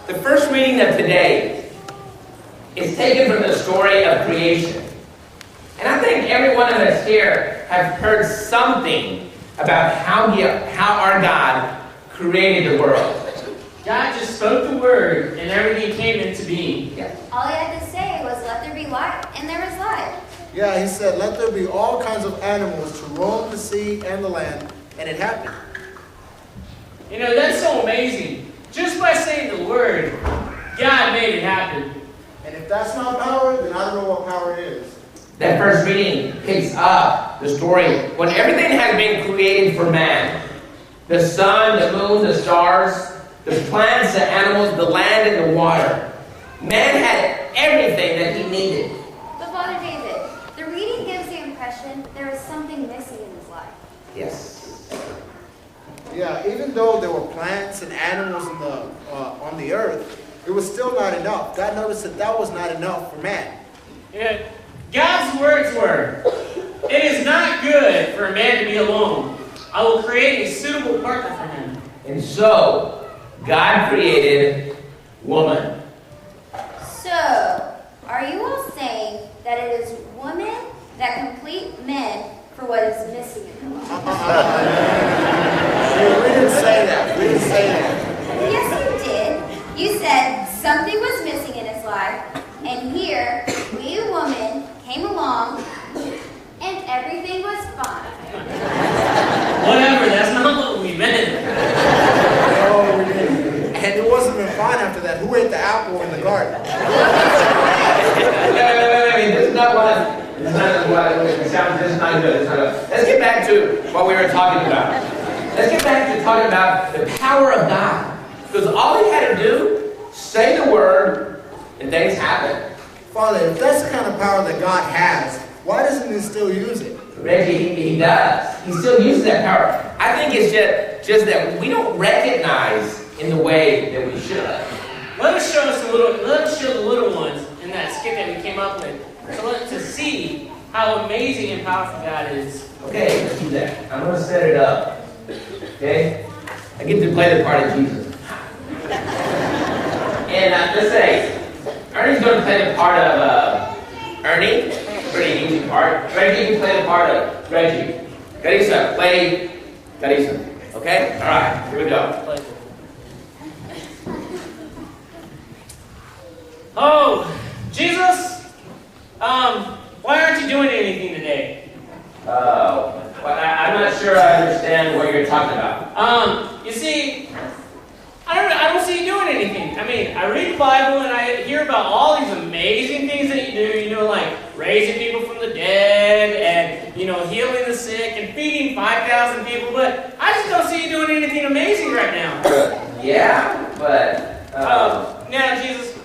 The first reading of today is taken from the story of creation. And I think every one of us here have heard something about how our God created the world. God just spoke the word and everything came into being. Yeah. All he had to say was, let there be light, and there was light. Yeah, he said, let there be all kinds of animals to roam the sea and the land, and it happened. You know, that's so amazing. Just by saying the word, God made it happen. And if that's not power, then I don't know what power is. That first reading picks up the story when everything has been created for man. The sun, the moon, the stars, the plants, the animals, the land, and the water. Man had everything that he needed. But Father David, the reading gives the impression there was something missing in his life. Yes. Yeah, even though there were plants and animals on the earth, it was still not enough. God noticed that was not enough for man. Yeah. God's words were, it is not good for a man to be alone. I will create a suitable partner for him. And so, God created woman. So, are you all saying that it is women that complete men for what is missing in their life? We didn't say that. We didn't say that. Yes, you did. You said something was missing in his life, and here, we women came along, and everything was fine. Whatever, that's not what we meant. No, we didn't. And it wasn't even fine after that. Who ate the apple in the garden? Wait. This is not what it sounds. This is not good. It's not good. Let's get back to what we were talking about. Let's get back to talking about the power of God. Because all he had to do, say the word, and things happen. Father, if that's the kind of power that God has, why doesn't he still use it? Reggie, he does. He still uses that power. I think it's just that we don't recognize in the way that we should. Let us show the little ones in that skit that we came up with, to see how amazing and powerful God is. Okay, let's do that. I'm going to set it up. Okay? I get to play the part of Jesus. And let's say, Ernie's going to play the part of Ernie. Pretty easy part. Reggie can play the part of Reggie. Carissa, play Carissa. Okay? Alright, here we go. Oh, Jesus, why aren't you doing anything today? I'm not sure I understand what you're talking about. You see, I don't see you doing anything. I mean, I read the Bible and I hear about all these amazing things that you do, you know, like raising people from the dead and, you know, healing the sick and feeding 5,000 people, but I just don't see you doing anything amazing right now. Yeah, but... Now, Jesus,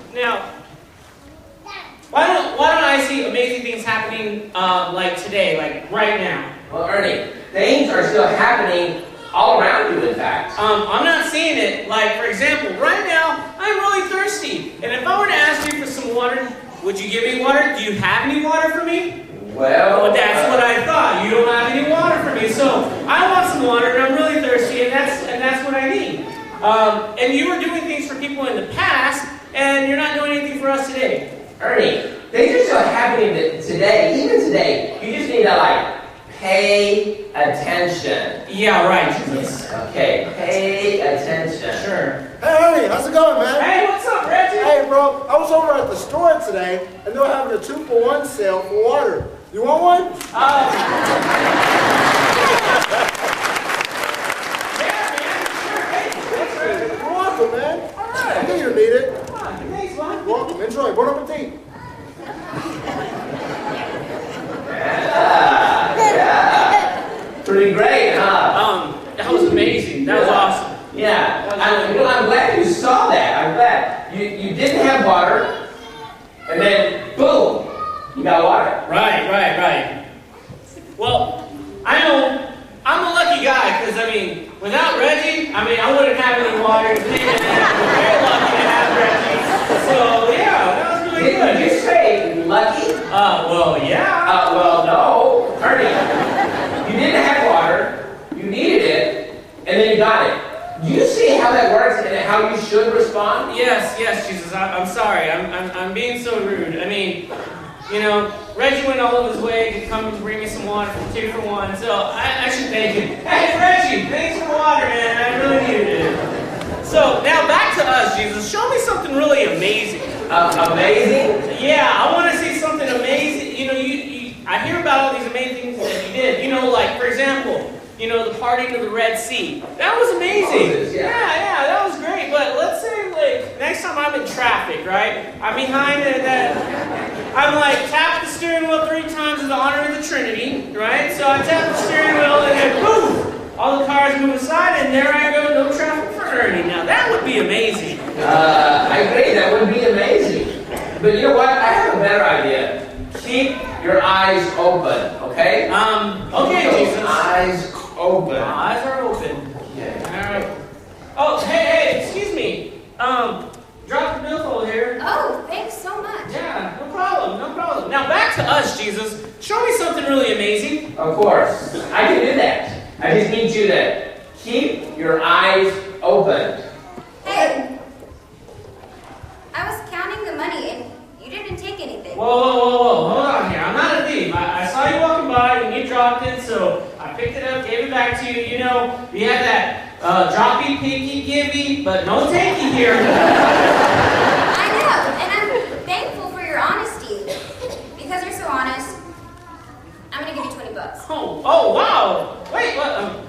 why don't I see amazing things happening like today, like right now? Well, Ernie, things are still happening all around you, in fact. I'm not seeing it. Like, for example, right now, I'm really thirsty. And if I were to ask you for some water, would you give me water? Do you have any water for me? Well, that's what I thought. You don't have any water for me. So I want some water, and I'm really thirsty, and that's what I need. And you were doing things for people in the past, and you're not doing anything for us today. Ernie, things are still happening today, even today. You just need to, pay attention. Yeah, right, Jesus. Okay, pay attention. Sure. Hey, Ernie, how's it going, man? Hey, what's up, Reggie? Hey, bro, I was over at the store today, and they're having a 2-for-1 sale for water. You want one? Yeah, man. Sure. Hey, thanks, Reggie. You're welcome, man. All right. I think you need it. Thanks, man. You're welcome. Enjoy. Bon appetit. Yeah. Pretty great, huh? That was amazing. That was awesome. Yeah. I'm glad you saw that. I'm glad. You didn't have water, and then, boom, you got water. Right. Well, I know I'm a lucky guy because, without Reggie, I wouldn't have any water. I'm very lucky to have Reggie. So, yeah, that was really good. Did you say lucky? Well, yeah. Well, no. Ernie, you didn't have water, you needed it, and then you got it. Do you see how that works and how you should respond? Yes, Jesus. I'm sorry. I'm being so rude. I mean, Reggie went all of his way to come and bring me some water from 2 for 1, so I should thank him. Hey, Reggie, thanks for the water, man. I really needed it. So now back to us, Jesus. Show me something really amazing. Amazing? Yeah, I want to see something amazing. I hear about all these amazing things that you did. Like, for example, the parting of the Red Sea. That was amazing. Moses, yeah, that was great. But let's say, like, next time I'm in traffic, right? I'm behind I'm like, tap the steering wheel 3 times in the honor of the Trinity, right? So I tap the steering wheel and then boom! All the cars move aside and there I go, no traffic for Ernie. Now that would be amazing. I agree, that would be amazing. But you know what? I have a better idea. Keep your eyes open, okay? Okay, Jesus. Eyes open. My eyes are open. Yeah. All right. Oh, hey, excuse me. Drop the billfold here. Oh, thanks so much. Yeah, no problem. Now back to us, Jesus. Show me something really amazing. Of course. I can do that. I just need you to keep your eyes open. Hey, I was counting the money and you didn't take anything. Whoa. Hold on here. I'm not a thief. I saw you walking by and you dropped it, so I picked it up, gave it back to you. We had that droppy, picky, givey, but no takey here. I know, and I'm thankful for your honesty. Because you're so honest, I'm gonna give you $20. Oh, wow. Wait, what?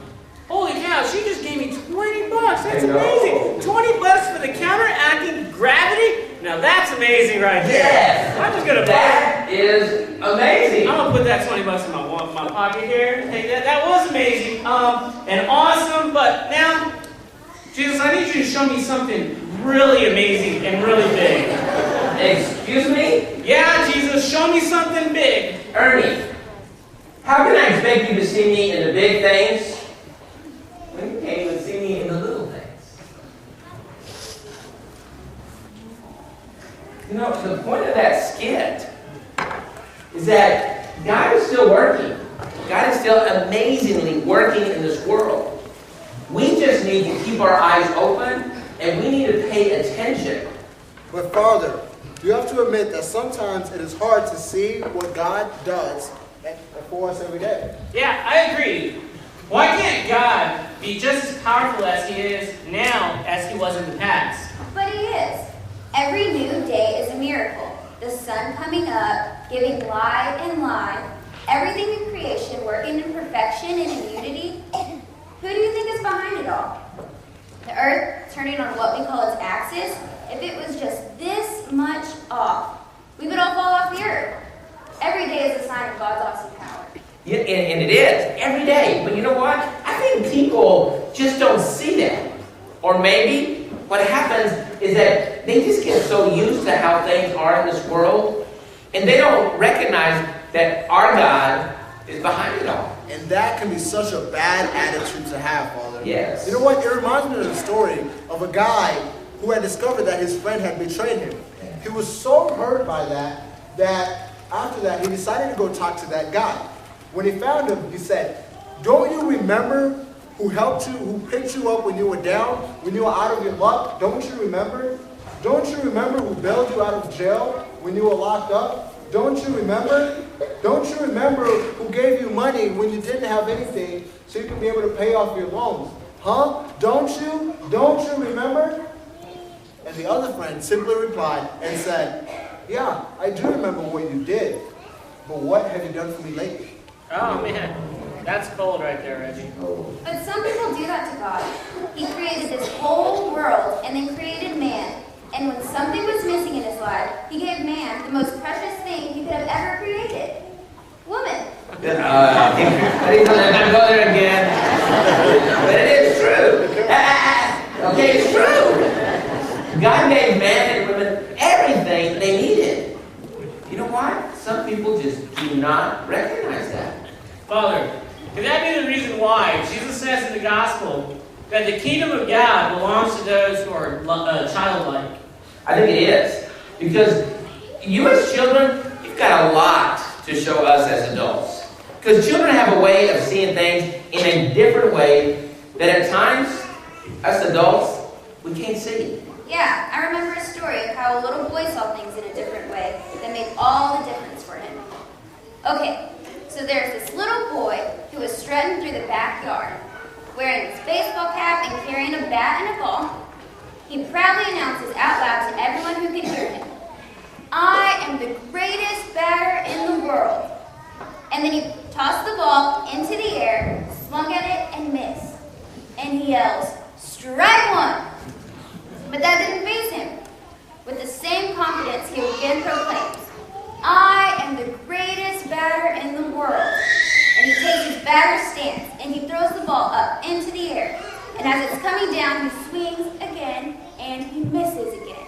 Holy cow, she just gave me $20. That's amazing. $20 for the counteracting gravity? Now that's amazing right there. Yes. I'm just gonna That is amazing. I'm gonna put that $20 in my pocket here. Hey, that was amazing, and awesome. But now, Jesus, I need you to show me something really amazing and really big. Excuse me? Yeah, Jesus, show me something big. Ernie, how can I expect you to see me in the big things when you can't even see me in the little things? The point of that skit is that God is still working. God is still amazingly working in this world. We just need to keep our eyes open and we need to pay attention. But Father, you have to admit that sometimes it is hard to see what God does for us every day. Yeah, I agree. Why can't God be just as powerful as He is now as He was in the past? But He is. Every new day is a miracle. The sun coming up, giving light and life, everything in creation working in perfection and in unity. Who do you think is behind it all? The earth turning on what we call its axis? If it was just this much off, we would all fall off the earth. Every day is a sign of God's awesome power. Yeah, and it is, every day. But you know what? I think people just don't see that. Or maybe what happens is that they just get so used to how things are in this world, and they don't recognize that our God is behind it all. And that can be such a bad attitude to have, Father. Yes. You know what? It reminds me of the story of a guy who had discovered that his friend had betrayed him. He was so hurt by that after that, he decided to go talk to that guy. When he found him, he said, "Don't you remember who helped you, who picked you up when you were down, when you were out of your luck? Don't you remember? Don't you remember who bailed you out of jail when you were locked up? Don't you remember? Don't you remember who gave you money when you didn't have anything so you could be able to pay off your loans? Huh? Don't you? Don't you remember?" And the other friend simply replied and said, "Yeah, I do remember what you did, but what have you done for me lately?" Oh man, that's cold right there, Reggie. But some people do that to God. He created this whole world and then created man. And when something was missing in his life, He gave man the most precious thing He could have ever created. Woman. I think I'm going to go there again. But it is true. Okay, it's true. God gave man and women everything they needed. You know why? Some people just do not recognize that. Father, could that be the reason why Jesus says in the gospel that the kingdom of God belongs to those who are childlike? I think it is. Because you as children, you've got a lot to show us as adults. Because children have a way of seeing things in a different way that at times, us adults, We can't see. Yeah, I remember a story of how a little boy saw things in a different way that made all the difference for him. Okay, so there's this little boy who was strutting through the backyard, wearing his baseball cap and carrying a bat and a ball. He proudly announces out loud to everyone who could hear him, "I am the greatest batter in the world." And then he tossed the ball into the air, swung at it, and missed. And he yells, "Strike one!" But that didn't faze him. With the same confidence, he again proclaims, "I am the greatest batter in the world." And he takes his batter's stance, and he throws the ball up into the air. And as it's coming down, he swings again, and he misses again.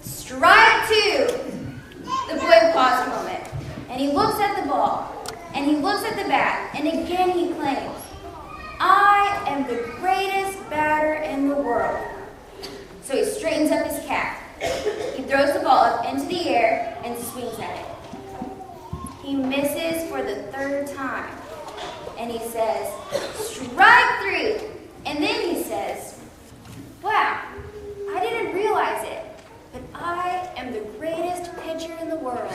"Strike two!" The boy paused a moment, and he looks at the ball, and he looks at the bat, and again he claims, "I am the greatest batter in the world." So he straightens up his cap. He throws the ball up into the air and swings at it. He misses for the third time. And he says, "Strike three!" And then he says, "Wow, I didn't realize it, but I am the greatest pitcher in the world."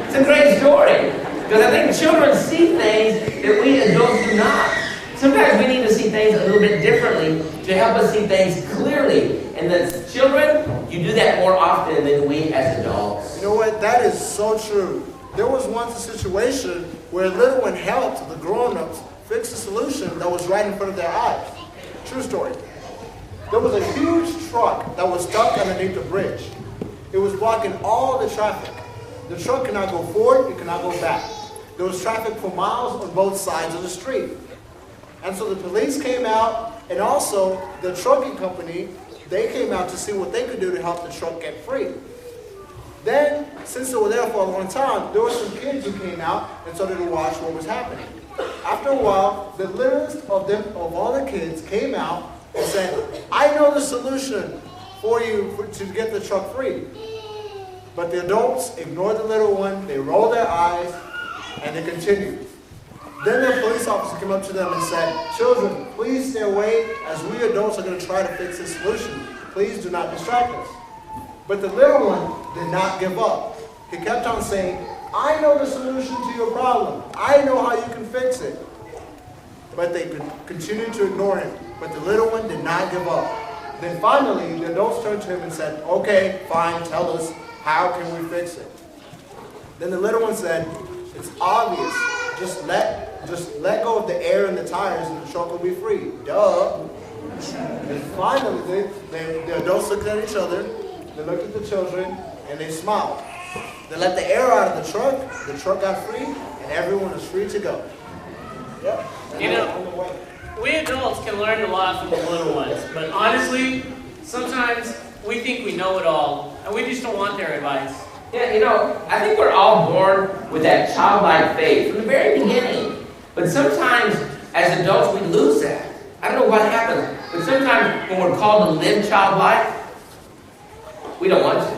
It's a great story, because I think children see things that we adults do not. Sometimes we need to see things a little bit differently to help us see things clearly. And as children, you do that more often than we as adults. You know what? That is so true. There was once a situation where a little one helped the grown-ups fix a solution that was right in front of their eyes. True story. There was a huge truck that was stuck underneath the bridge. It was blocking all the traffic. The truck could not go forward, it could not go back. There was traffic for miles on both sides of the street. And so the police came out, and also the trucking company, they came out to see what they could do to help the truck get free. Then, since they were there for a long time, there were some kids who came out and started to watch what was happening. After a while, the littlest of all the kids came out and said, "I know the solution for you to get the truck free." But the adults ignored the little one, they rolled their eyes, and they continued. Then the police officer came up to them and said, "Children, please stay away as we adults are going to try to fix this solution. Please do not distract us." But the little one did not give up. He kept on saying, "I know the solution to your problem. I know how you can fix it." But they continued to ignore him. But the little one did not give up. Then finally, the adults turned to him and said, "Okay, fine, tell us, how can we fix it?" Then the little one said, "It's obvious. Just let go of the air in the tires and the truck will be free. Duh." And finally, the adults looked at each other, they looked at the children, and they smiled. They let the air out of the truck got free, and everyone was free to go. Yep. You know, we adults can learn a lot from the little ones, but honestly, sometimes we think we know it all, and we just don't want their advice. Yeah, you know, I think we're all born with that childlike faith from the very beginning. But sometimes, as adults, we lose that. I don't know what happens, but sometimes when we're called to live childlike, we don't want to.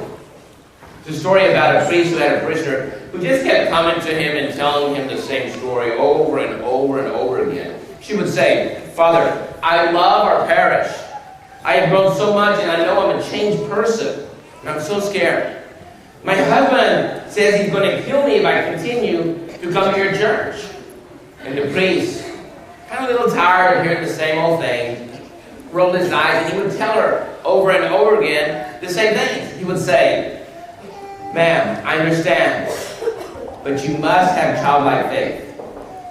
It's a story about a priest who had a parishioner who just kept coming to him and telling him the same story over and over and over again. She would say, "Father, I love our parish. I have grown so much and I know I'm a changed person, and I'm so scared. My husband says he's going to kill me if I continue to come to your church." And the priest, kind of a little tired of hearing the same old thing, rolled his eyes, and he would tell her over and over again the same things. He would say, "Ma'am, I understand, but you must have childlike faith.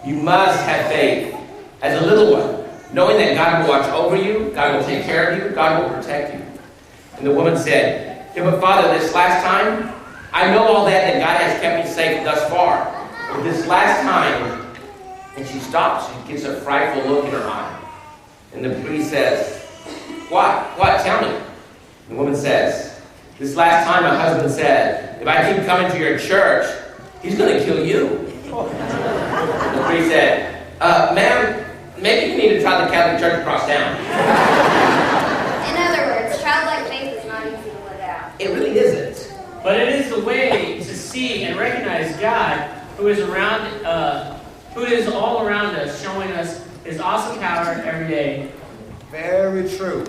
You must have faith as a little one, knowing that God will watch over you, God will take care of you, God will protect you." And the woman said, "Yeah, but Father, this last time, I know all that God has kept me safe thus far. But this last time," and she stops, she gets a frightful look in her eye. And the priest says, What? Tell me." The woman says, "This last time my husband said, if I keep coming to your church, he's going to kill you." The priest said, "Ma'am, maybe you need to try the Catholic Church across town." In other words, childlike faith is not easy to live out. It really isn't. But it is the way to see and recognize God, who is all around us, showing us His awesome power every day. Very true.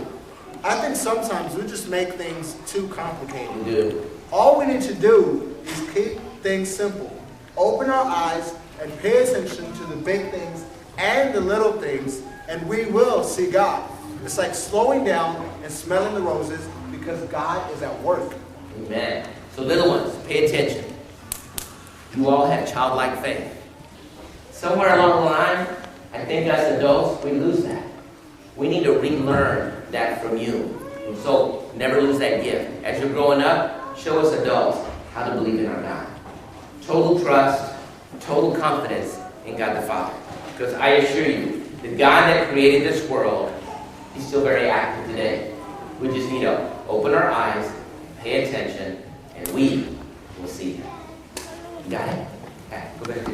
I think sometimes we just make things too complicated. We do. All we need to do is keep things simple. Open our eyes and pay attention to the big things and the little things, and we will see God. It's like slowing down and smelling the roses because God is at work. Amen. So little ones, pay attention. You all have childlike faith. Somewhere along the line, I think as adults, we lose that. We need to relearn that from you. And so never lose that gift. As you're growing up, show us adults how to believe in our God. Total trust, total confidence in God the Father. Because I assure you, the God that created this world, He's still very active today. We just need to open our eyes, pay attention, and we will see Him. You got it? Okay, go back to